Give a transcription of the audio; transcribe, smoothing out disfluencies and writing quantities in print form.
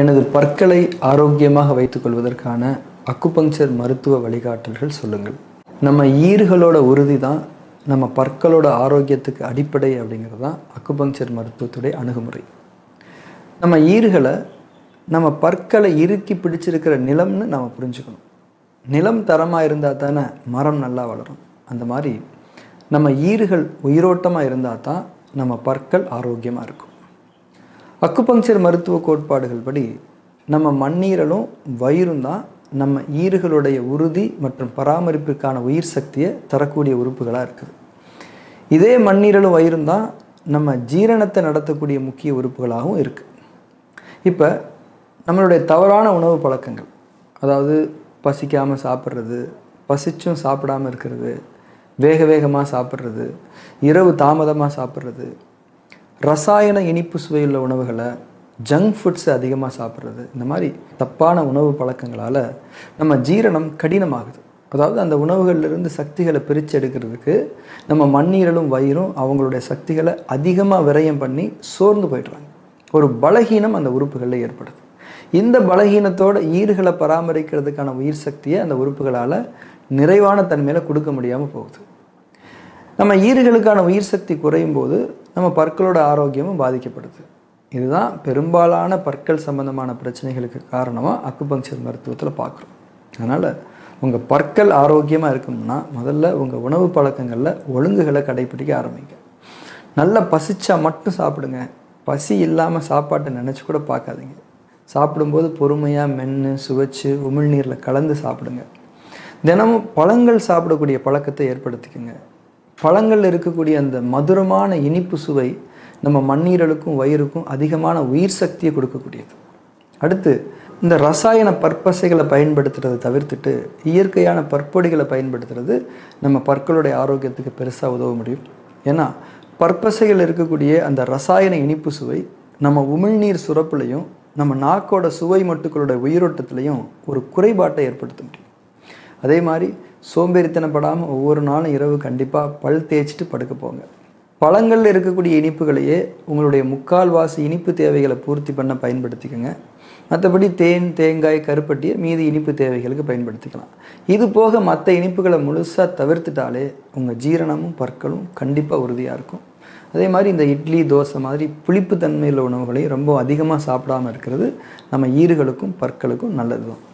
எனது பற்களை ஆரோக்கியமாக வைத்துக்கொள்வதற்கான அக்குபங்சர் மருத்துவ வழிகாட்டல்கள் சொல்லுங்கள். நம்ம ஈறுகளோட உறுதி தான் நம்ம பற்களோட ஆரோக்கியத்துக்கு அடிப்படை அப்படிங்கிறது தான் அக்குபங்சர் மருத்துவத்துடைய அணுகுமுறை. நம்ம ஈறுகளை நம்ம பற்களை இறுக்கி பிடிச்சிருக்கிற நிலம்னு நம்ம புரிஞ்சுக்கணும். நிலம் தரமாக இருந்தால் தானே மரம் நல்லா வளரும். அந்த மாதிரி நம்ம ஈறுகள் உயிரோட்டமாக இருந்தால் தான் நம்ம பற்கள் ஆரோக்கியமாக இருக்கும். அக்குபங்சர் மருத்துவ கோட்பாடுகள் படி நம்ம மண்ணீரலும் வயிறும் தான் நம்ம ஈறுகளுடைய உறுதி மற்றும் பராமரிப்புக்கான உயிர் சக்தியை தரக்கூடிய உறுப்புகளாக இருக்குது. இதே மண்ணீரலும் வயிறும் தான் நம்ம ஜீரணத்தை நடத்தக்கூடிய முக்கிய உறுப்புகளாகவும் இருக்குது. இப்போ நம்மளுடைய தவறான உணவு பழக்கங்கள், அதாவது பசிக்காமல் சாப்பிட்றது, பசிச்சும் சாப்பிடாமல் இருக்கிறது, வேக வேகமாக சாப்பிட்றது, இரவு தாமதமாக சாப்பிட்றது, ரசாயன இனிப்பு சுவையுள்ள உணவுகளை, ஜங்க் ஃபுட்ஸை அதிகமாக சாப்பிட்றது, இந்த மாதிரி தப்பான உணவு பழக்கங்களால் நம்ம ஜீரணம் கடினமாகுது. அதாவது அந்த உணவுகளிலிருந்து சக்திகளை பிரித்து எடுக்கிறதுக்கு நம்ம மண்ணீரலும் வயிறும் அவங்களுடைய சக்திகளை அதிகமாக விரயம் பண்ணி சோர்ந்து போய்ட்றாங்க. ஒரு பலகீனம் அந்த உறுப்புகளில் ஏற்படுது. இந்த பலகீனத்தோட ஈறுகளை பராமரிக்கிறதுக்கான உயிர் சக்தியை அந்த உறுப்புகளால் நிறைவான தன்மையில் கொடுக்க முடியாமல் போகுது. நம்ம ஈறுகளுக்கான உயிர் சக்தி குறையும் போது நம்ம பற்களோட ஆரோக்கியமும் பாதிக்கப்படுது. இதுதான் பெரும்பாலான பற்கள் சம்பந்தமான பிரச்சனைகளுக்கு காரணமாக அக்குபங்சர் மருத்துவத்தில் பார்க்குறோம். அதனால் உங்கள் பற்கள் ஆரோக்கியமாக இருக்கணும்னா முதல்ல உங்கள் உணவு பழக்கங்களில் ஒழுங்குகளை கடைப்பிடிக்க ஆரம்பிங்க. நல்லா பசிச்சா மட்டும் சாப்பிடுங்க. பசி இல்லாமல் சாப்பாட்டை நினச்சி கூட பார்க்காதீங்க. சாப்பிடும்போது பொறுமையாக மென்று சுவைச்சு உமிழ்நீரில் கலந்து சாப்பிடுங்க. தினமும் பழங்கள் சாப்பிடக்கூடிய பழக்கத்தை ஏற்படுத்திக்கோங்க. பழங்களில் இருக்கக்கூடிய அந்த மதுரமான இனிப்பு சுவை நம்ம மண்ணீரலுக்கும் வயிறுக்கும் அதிகமான உயிர் சக்தியை கொடுக்கக்கூடியது. அடுத்து இந்த ரசாயன பற்பசைகளை பயன்படுத்துகிறத தவிர்த்துட்டு இயற்கையான பற்பொடிகளை பயன்படுத்துறது நம்ம பற்களுடைய ஆரோக்கியத்துக்கு பெருசாக உதவ முடியும். ஏன்னா பற்பசைகள் இருக்கக்கூடிய அந்த ரசாயன இனிப்பு சுவை நம்ம உமிழ்நீர் சுரப்புலையும் நம்ம நாக்கோட சுவை மட்டுக்களோட உயிரோட்டத்திலையும் ஒரு குறைபாட்டை ஏற்படுத்த முடியும். அதே மாதிரி சோம்பேறித்தனப்படாமல் ஒவ்வொரு நாளும் இரவு கண்டிப்பாக பல் தேய்ச்சிட்டு படுக்க போங்க. பழங்களில் இருக்கக்கூடிய இனிப்புகளையே உங்களுடைய முக்கால்வாசி இனிப்பு தேவைகளை பூர்த்தி பண்ண பயன்படுத்திக்கோங்க. மற்றபடி தேன், தேங்காய், கருப்பட்டியை மீதி இனிப்பு தேவைகளுக்கு பயன்படுத்திக்கலாம். இது போக மற்ற இனிப்புகளை முழுசாக தவிர்த்துட்டாலே உங்கள் ஜீரணமும் பற்களும் கண்டிப்பாக உறுதியாக இருக்கும். அதே மாதிரி இந்த இட்லி, தோசை மாதிரி புளிப்பு தன்மையுள்ள உணவுகளையும் ரொம்ப அதிகமாக சாப்பிடாமல் இருக்கிறது நம்ம ஈறுகளுக்கும் பற்களுக்கும் நல்லது தான்.